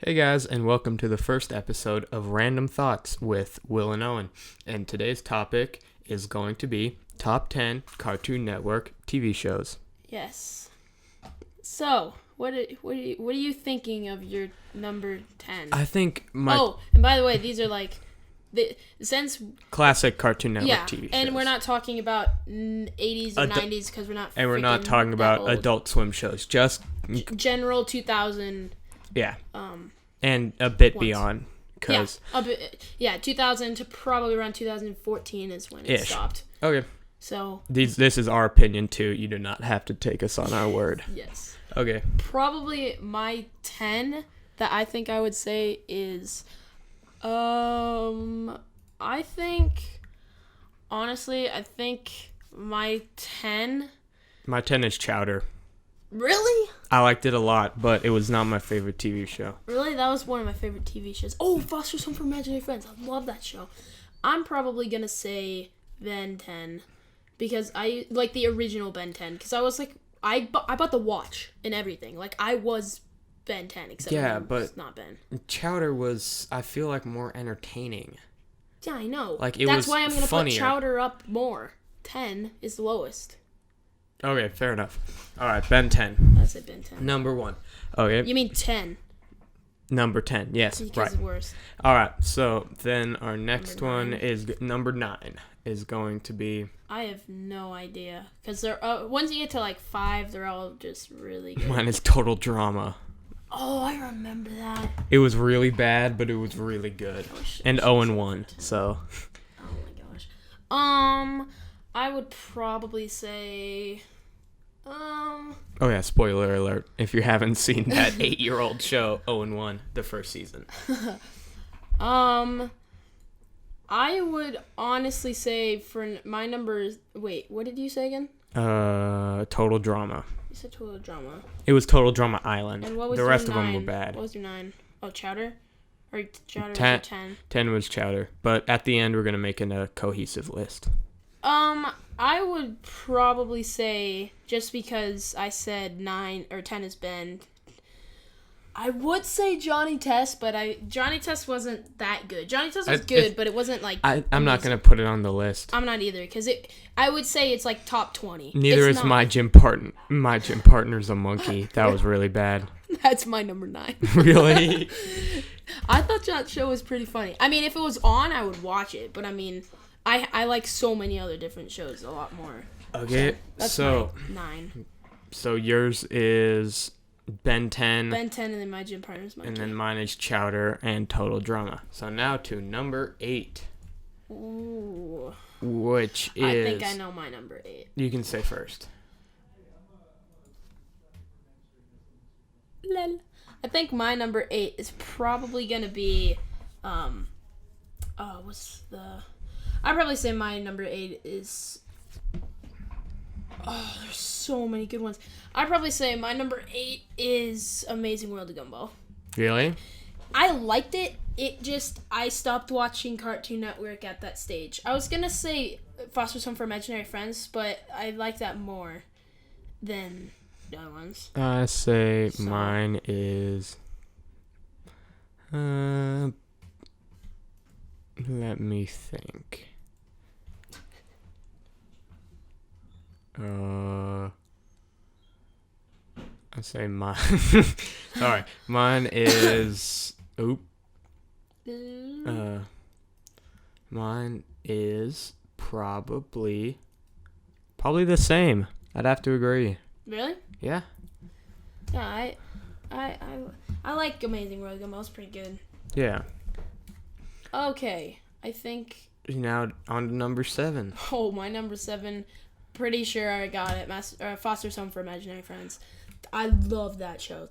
Hey guys, and welcome to the first episode of Random Thoughts with Will and Owen. And today's topic is going to be Top 10 Cartoon Network TV shows. Yes. So, what are you thinking of your number 10? I think my... Oh, and by the way, these are like... since classic Cartoon Network TV shows. And we're not talking about 80s or 90s because we're not... And we're not talking about Adult Swim shows, just... General 2000... Yeah. And a bit Once. Beyond. Cause 2000 to probably around 2014 is when it stopped. Okay. So... This is our opinion too. You do not have to take us on our word. Yes. Okay. Probably my 10 that I think I would say is... I think my 10... My 10 is Chowder. Really? I liked it a lot, but it was not my favorite TV show. Really? That was one of my favorite TV shows. Oh, Foster's Home for Imaginary Friends. I love that show. I'm probably going to say Ben 10 because I like the original Ben 10 because I was like, I bought the watch and everything. Like, I was Ben 10, except but not Ben. Chowder was, I feel like, more entertaining. Yeah, I know. Like, it That's was why I'm going to put funnier. Chowder up more. 10 is the lowest. Okay, fair enough. All right, Ben 10. I said Ben 10. Number 1. Okay. You mean 10? Number 10, yes, Because right. it's worse. All right, so then our next Number one 9. is number 9 is going to be... I have no idea. Because they're once you get to like 5, they're all just really good. Mine is Total Drama. Oh, I remember that. It was really bad, but it was really good. And Owen won, so... Oh my gosh. I would probably say... Oh yeah, spoiler alert. If you haven't seen that 8-year-old show, Owen won the first season. I would honestly say for my numbers... Wait, what did you say again? Total Drama. You said Total Drama. It was Total Drama Island. And what was the your rest 9? of them were bad. What was your 9? Oh, Chowder? Or Chowder was 10, your 10? 10 was Chowder. But at the end, we're going to make a cohesive list. I would probably say, just because I said 9 or 10 is Ben, I would say Johnny Test, but Johnny Test wasn't that good. Johnny Test was good, but it wasn't like I'm not going to put it on the list. I'm not either, because I would say it's like top 20. Neither is My Gym Partner. My Gym Partner's a Monkey. That was really bad. That's my number 9. Really? I thought that show was pretty funny. I mean, if it was on, I would watch it, but I mean... I like so many other different shows a lot more. Okay, so that's my 9. So yours is Ben 10. Ben 10 and then My Gym Partner's Monkey. And then mine is Chowder and Total Drama. So now to number 8. Ooh. Which is... I think I know my number 8. You can say first. Lol. I think my number 8 is probably going to be... I'd probably say my number 8 is... Oh, there's so many good ones. I'd probably say my number 8 is Amazing World of Gumball. Really? I liked it. I stopped watching Cartoon Network at that stage. I was going to say Foster's Home for Imaginary Friends, but I like that more than the other ones. I say mine is... let me think. I say mine. Sorry, mine is. Mine is probably the same. I'd have to agree. Really? Yeah. Yeah, I like Amazing World of Gumball. It's pretty good. Yeah. Okay, I think. Now on to number 7. Oh, my number 7. Pretty sure I got it. Foster's Home for Imaginary Friends. I love that show.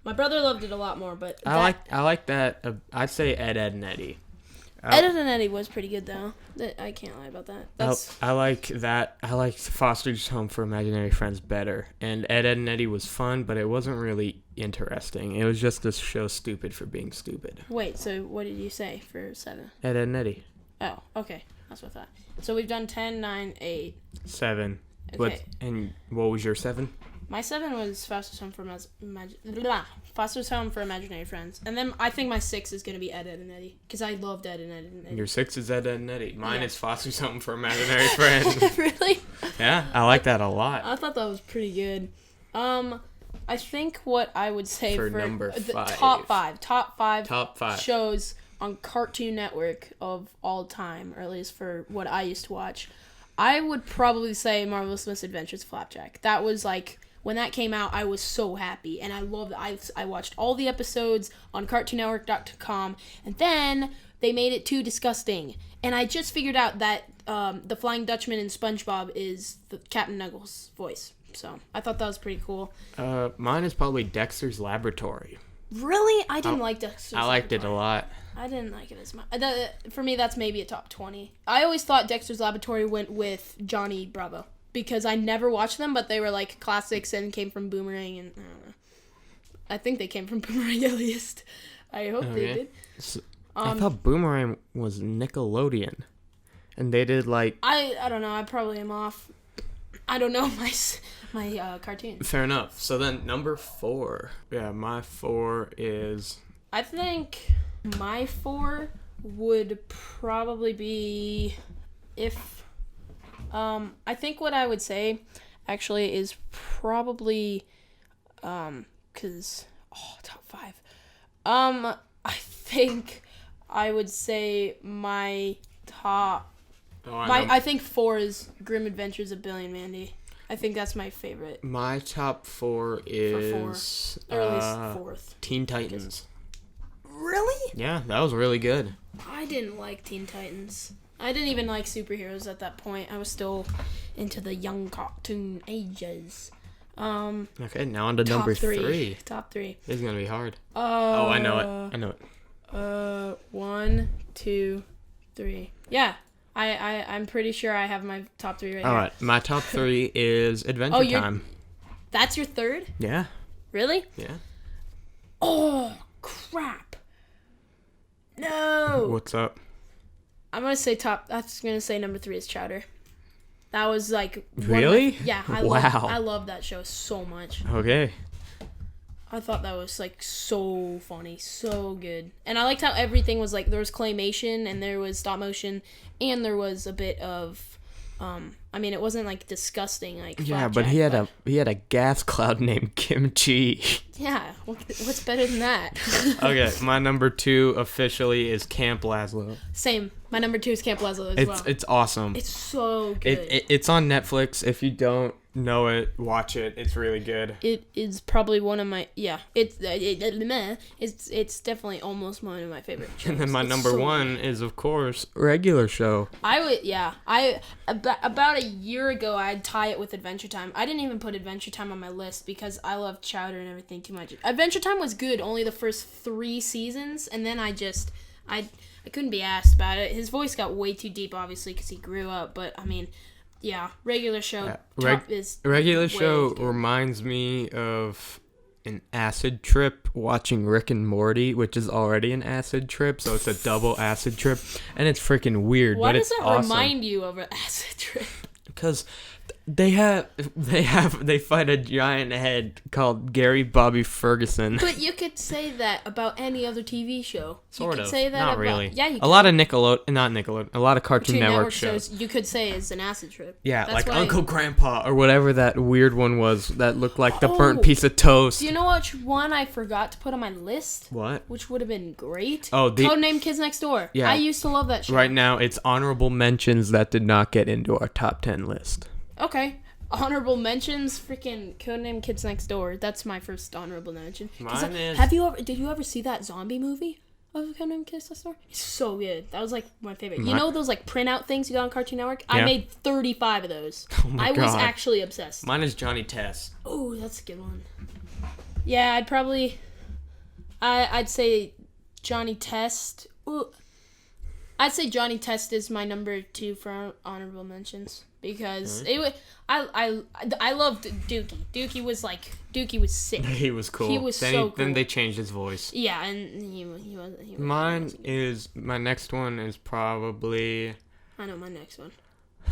My brother loved it a lot more, but I like that. I'd say Ed, and Eddie. Ed and Eddie was pretty good though. I can't lie about that. I like that. I like Foster's Home for Imaginary Friends better. And Ed, and Eddie was fun, but it wasn't really interesting. It was just this show stupid for being stupid. Wait, so what did you say for 7? Ed, and Eddie. Oh, okay. That's what I thought. So we've done 10, 9, 8. 7. Okay. And what was your 7? My 7 was Fastest Home for Imaginary Friends. And then I think my 6 is going to be Ed, Edd, and Eddy. Because I loved Ed, Edd, and Eddy. Your 6 is Ed, Edd, and Eddy. Mine is Foster's Home for Imaginary Friends. Really? Yeah, I like that a lot. I thought that was pretty good. I think what I would say for number 5. Top five Top 5 shows on Cartoon Network of all time, or at least for what I used to watch. I would probably say Marvelous Misadventures of Flapjack. That was like, when that came out, I was so happy, and I loved it. I watched all the episodes on CartoonNetwork.com, and then they made it too disgusting. And I just figured out that the Flying Dutchman in SpongeBob is the Captain Nuggles' voice. So I thought that was pretty cool. Mine is probably Dexter's Laboratory. Really? I didn't like Dexter's I liked Laboratory. it a lot. I didn't like it as much. For me, that's maybe a top 20. I always thought Dexter's Laboratory went with Johnny Bravo because I never watched them, but they were like classics and came from Boomerang, and I don't know. I think they came from Boomerang at least. I hope they did. So, I thought Boomerang was Nickelodeon, and they did like. I don't know. I probably am off. I don't know my cartoons. Fair enough. So then number 4. Yeah, my 4 is. I think my 4 would probably be if I think what I would say actually is probably cuz top 5. I think I would say my top I think 4 is Grim Adventures of Billy and Mandy. I think that's my favorite. My top 4 is or at least fourth. Teen Titans. Really? Yeah, that was really good. I didn't like Teen Titans. I didn't even like superheroes at that point. I was still into the young cartoon ages. Okay, now on to number 3. Top 3. This is gonna be hard. I know it. 1, 2, 3. Yeah. I'm pretty sure I have my top 3 right All here. right, my top 3 is Adventure Time. That's your 3rd? Yeah. Really? Yeah. Oh, crap. No. What's up? I'm going to say number 3 is Chowder. That was like... Really? Yeah. Wow. I love that show so much. Okay. I thought that was like so funny, so good. And I liked how everything was like, there was claymation and there was stop motion and there was a bit of I mean, it wasn't like disgusting like yeah, but he had a gas cloud named Kimchi. Yeah, what's better than that? Okay, my number 2 officially is Camp Lazlo. Same. My number 2 is Camp Lazlo as well. It's awesome. It's so good. It's on Netflix. If you don't know it, watch it. It's really good. It is probably one of my It's definitely almost one of my favorite shows. And then my number 1 is of course Regular Show. About a year ago I'd tie it with Adventure Time. I didn't even put Adventure Time on my list because I love Chowder and everything too much. Adventure Time was good, only the first 3 seasons, and then I couldn't be asked about it. His voice got way too deep, obviously, because he grew up. But I mean, yeah, Regular Show Regular Show reminds me of an acid trip watching Rick and Morty, which is already an acid trip, so it's a double acid trip, and it's freaking weird. Why but does it's that awesome. remind you of an acid trip? Because they fight a giant head called Gary Bobby Ferguson. But you could say that about any other TV show. Sort you of. could say that Not about, really. Yeah, you a could. lot of Nickelodeon, a lot of Cartoon Network shows you could say is an acid trip. Yeah, That's like Uncle Grandpa or whatever that weird one was that looked like the burnt piece of toast. Do you know which one I forgot to put on my list? What? Which would have been great? Oh, Codename Kids Next Door. Yeah. I used to love that show. Right now, it's honorable mentions that did not get into our top 10 list. Okay. Honorable mentions, freaking Codename Kids Next Door. That's my first honorable mention. Mine is... Did you ever see that zombie movie of Codename Kids Next Door? It's so good. That was like my favorite. You know those like printout things you got on Cartoon Network? Yeah. I made 35 of those. Oh my God. I was actually obsessed. Mine is Johnny Test. Oh, that's a good one. Yeah, I'd say Johnny Test. Ooh. I'd say Johnny Test is my number 2 for honorable mentions because I loved Dookie. Dookie was sick. He was cool. He was cool. Then they changed his voice. Yeah, and he was my next one is probably... I know my next one.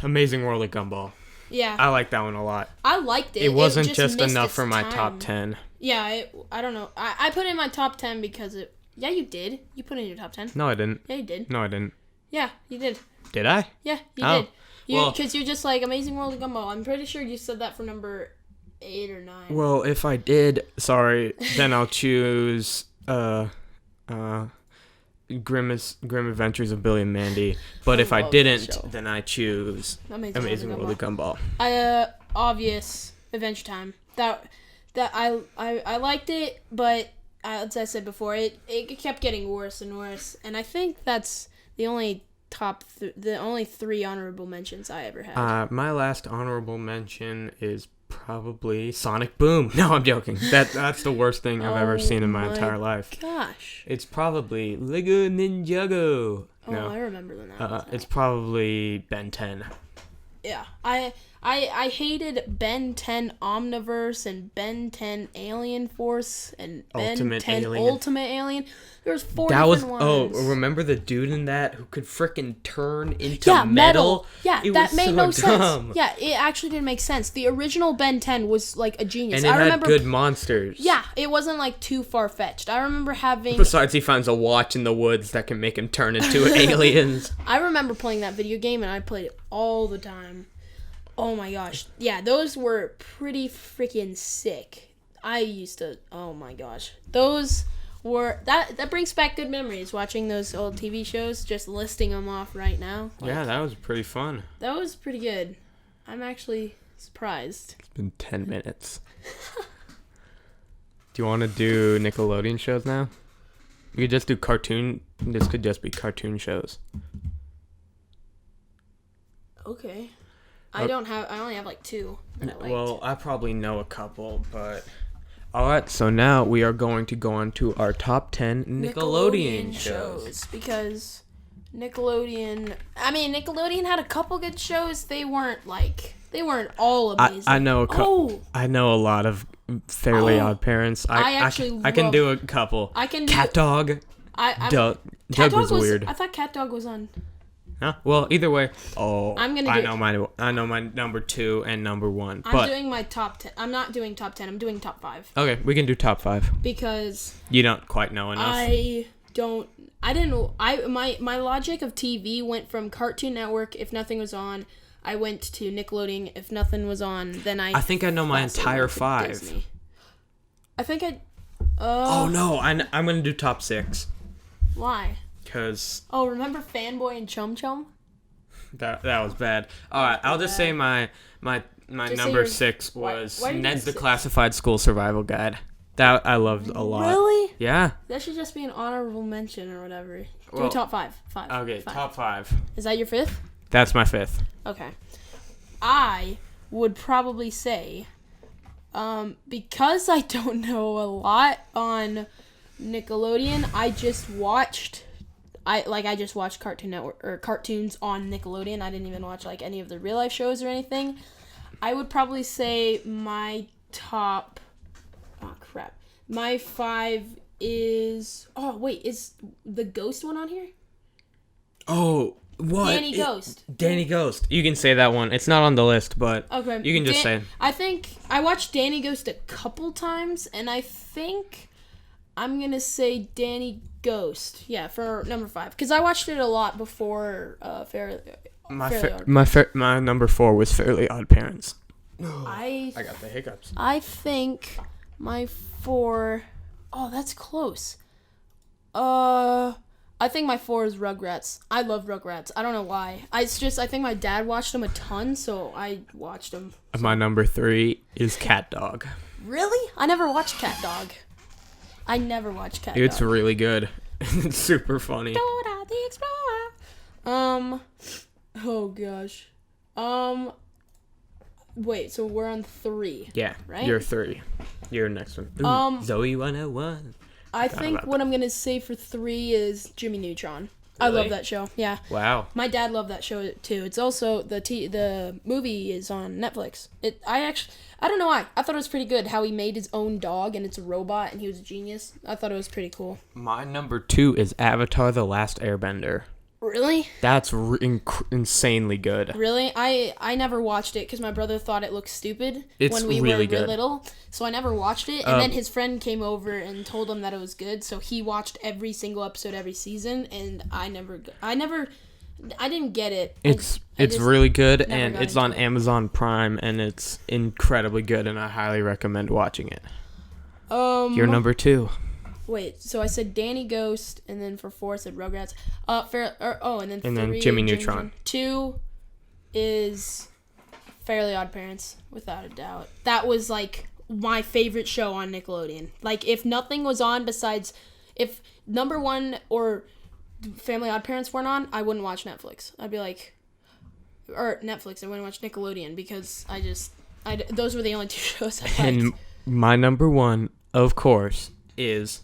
Amazing World of Gumball. Yeah. I like that one a lot. I liked it. It wasn't just just enough its for my time. top 10. Yeah, I don't know. I put it in my top 10 because it... Yeah, you did. You put it in your top 10. No, I didn't. Yeah, you did. No, I didn't. Yeah, you did. Did I? Yeah, you Oh. did. Well- Because you're just like Amazing World of Gumball. I'm pretty sure you said that for number 8 or 9. Well, if I did, sorry, then I'll choose Grim Adventures of Billy and Mandy. But if I love that didn't, show. then I choose Amazing World of Gumball. Obvious Adventure Time. That I liked it, but as I said before, it kept getting worse and worse. And I think that's the only the only 3 honorable mentions I ever had. My last honorable mention is probably Sonic Boom. No, I'm joking. That's the worst thing I've ever seen in my entire life. Gosh. It's probably Lego Ninjago. Oh, No. I remember when that was out. It's probably Ben 10. Yeah, I hated Ben 10 Omniverse and Ben 10 Alien Force and Ben Ultimate 10 Alien. Ultimate Alien. There's 4 That was different ones. remember the dude in that who could frickin' turn into metal? Yeah, It that was made so no dumb. sense. Yeah, it actually didn't make sense. The original Ben 10 was like a genius. And it I had remember good monsters. Yeah, it wasn't like too far fetched. I remember having Besides, he finds a watch in the woods that can make him turn into aliens. I remember playing that video game and I played it all the time. Oh my gosh. Yeah, those were pretty freaking sick. I used to, oh my gosh. Those were, that brings back good memories, watching those old TV shows, just listing them off right now. Yeah, that was pretty fun. That was pretty good. I'm actually surprised. It's been 10 minutes. Do you want to do Nickelodeon shows now? We could just do cartoon. This could just be cartoon shows. Okay. I only have like 2 that I liked. Well, I probably know a couple, but... Alright, so now we are going to go on to our top 10 Nickelodeon shows. Because Nickelodeon had a couple good shows. They weren't all amazing. I know a lot of Fairly Odd Parents. I can do a couple. Cat Dog. Doug was weird. I thought Cat Dog was on. Huh? Well, either way. Oh, I know my number 2 and number 1. I'm doing my top 10. I'm not doing top 10. I'm doing top 5. Okay, we can do top 5. Because you don't quite know enough. My logic of TV went from Cartoon Network if nothing was on. I went to Nickelodeon if nothing was on. Then I think I know my entire 5. Disney. I think I. Oh no! I'm gonna do top 6. Why? Because. Oh, remember Fanboy and Chum Chum? That was bad. All right, I'll just say my number 6 was why Ned's Declassified School Survival Guide. That I loved a lot. Really? Yeah. That should just be an honorable mention or whatever. Well, top 5. Okay, 5. Top 5. Is that your 5th? That's my 5th. Okay. I would probably say, because I don't know a lot on Nickelodeon, I just watched Cartoon Network or cartoons on Nickelodeon. I didn't even watch like any of the real life shows or anything. I would probably say my top. Oh crap! My 5 is. Oh wait, is the Ghost one on here? Oh, what? Danny Ghost. Danny Ghost. You can say that one. It's not on the list, but okay. You can just say. I think I watched Danny Ghost a couple times, and I think I'm gonna say Danny Ghost. Yeah, for number 5, because I watched it a lot before Fairly Odd. My number 4 was Fairly Odd Parents. I got the hiccups. I think my 4. Oh, that's close. I think my 4 is Rugrats. I love Rugrats. I don't know why. I think my dad watched them a ton, so I watched them. My number 3 is Cat Dog. Really? I never watched Cat Dog. It's really good. It's super funny. Dora the Explorer. Oh gosh. Wait, so we're on 3. Yeah, right? You're 3. You're next one. Ooh, Zoe 101. I think what I'm gonna say for 3 is Jimmy Neutron. I love that show. Yeah. Wow. My dad loved that show too. It's also the movie is on Netflix. I don't know why. I thought it was pretty good how he made his own dog and it's a robot and he was a genius. I thought it was pretty cool. My number 2 is Avatar: The Last Airbender. Really? That's insanely good. Really? I never watched it because my brother thought it looked stupid It's when we really were good. little. So I never watched it. And then his friend came over and told him that it was good. So he watched every single episode every season, and I didn't get it. It's just really good, never and got it's into on it. Amazon Prime, and it's incredibly good, and I highly recommend watching it. You're number 2. Wait, so I said Danny Ghost, and then for 4 I said Rugrats. And then 3, Jimmy Neutron. 2 is Fairly Odd Parents, without a doubt. That was like my favorite show on Nickelodeon. Like if nothing was on besides, if number 1 or Family Odd Parents weren't on, I wouldn't watch Netflix. I'd be like, or Netflix. I wouldn't watch Nickelodeon because those were the only 2 shows I liked. And my number 1, of course, is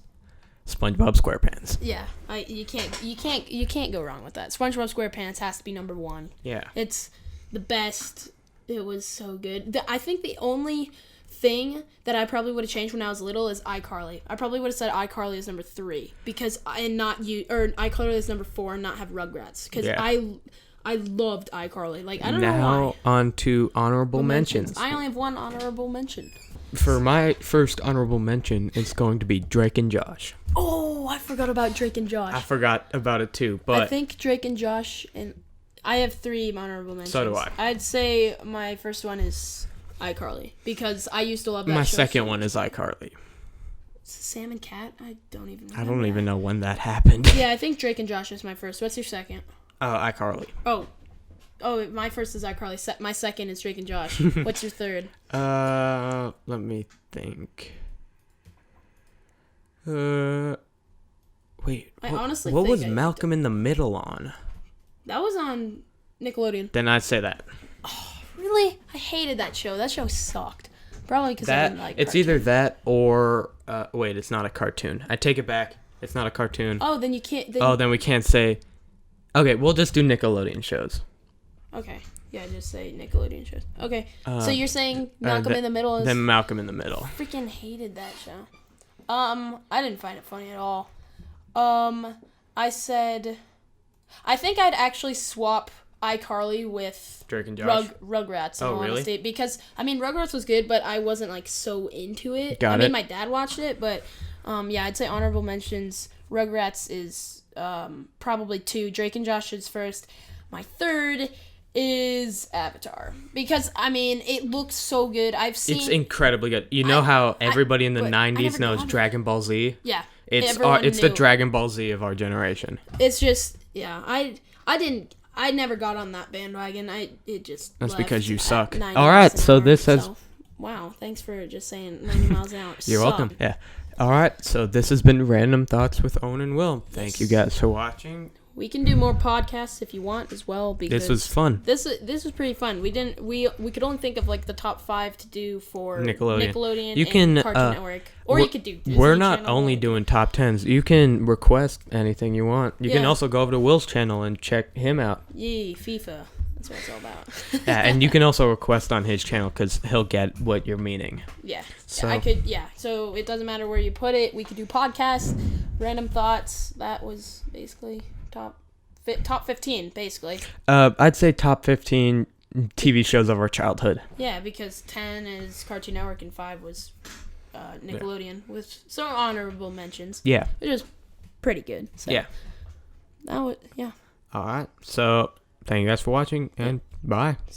SpongeBob SquarePants. Yeah, you can't go wrong with that. SpongeBob SquarePants has to be number 1. Yeah. It's the best. It was so good. I think the only thing that I probably would have changed when I was little is iCarly. I probably would have said iCarly is number 3 because iCarly is number 4 and not have Rugrats because I loved iCarly. Like I don't know why. Now on to honorable mentions. I only have one honorable mention. For my first honorable mention, it's going to be Drake and Josh. Oh, I forgot about Drake and Josh. I forgot about it too, but I think Drake and Josh, and I have 3 honorable mentions. So do I. I'd say my first one is iCarly because I used to love that my show. second one is iCarly. Sam and Cat? I don't even know. I don't even know when that happened. Yeah, I think Drake and Josh is my first. What's your second? iCarly. Oh, my first is iCarly. My second is Drake and Josh. What's your third? Let me think. Wait. What was Malcolm in the Middle on? That was on Nickelodeon. Then I'd say that. Really? I hated that show. That show sucked. Probably because I didn't like it's cartoons. either that or wait, it's not a cartoon. I take it back. It's not a cartoon. Oh, then you can't. Then we can't say. Okay, we'll just do Nickelodeon shows. Okay. Yeah, just say Nickelodeon shows. Okay. So you're saying Malcolm in the Middle is... Then Malcolm in the Middle. Freaking hated that show. I didn't find it funny at all. I think I'd actually swap iCarly with Drake and Josh. Rugrats, in all really? honesty. Because, Rugrats was good, but I wasn't, like, so into it. Got it. My dad watched it, but, I'd say honorable mentions. Rugrats is, probably 2. Drake and Josh is first. My third is Avatar. Because, it looks so good. It's incredibly good. You know how everybody in the 90s knows Dragon Ball Z? Yeah. It's the Dragon Ball Z of our generation. It's just, yeah, I never got on that bandwagon. That's because you suck. All right, so this has... Wow, thanks for just saying 90 miles an hour. You're welcome. Yeah. All right, so this has been Random Thoughts with Owen and Will. Thank you guys for watching. We can do more podcasts if you want as well because this was fun. This was pretty fun. We could only think of like the top 5 to do for Nickelodeon you can, and Cartoon Network, or you could do Disney We're not Channel. only doing top 10s. You can request anything you want. You can Yeah. also go over to Will's channel and check him out. Yee, FIFA. That's what it's all about. Yeah, and you can also request on his channel because he'll get what you're meaning. Yeah. So So it doesn't matter where you put it. We could do podcasts, Random Thoughts. That was basically top 15, basically. I'd say top 15 TV shows of our childhood. Yeah, because 10 is Cartoon Network and 5 was Nickelodeon with some honorable mentions. Yeah. Which is pretty good. So Yeah. That was, yeah. All right. So thank you guys for watching, and bye.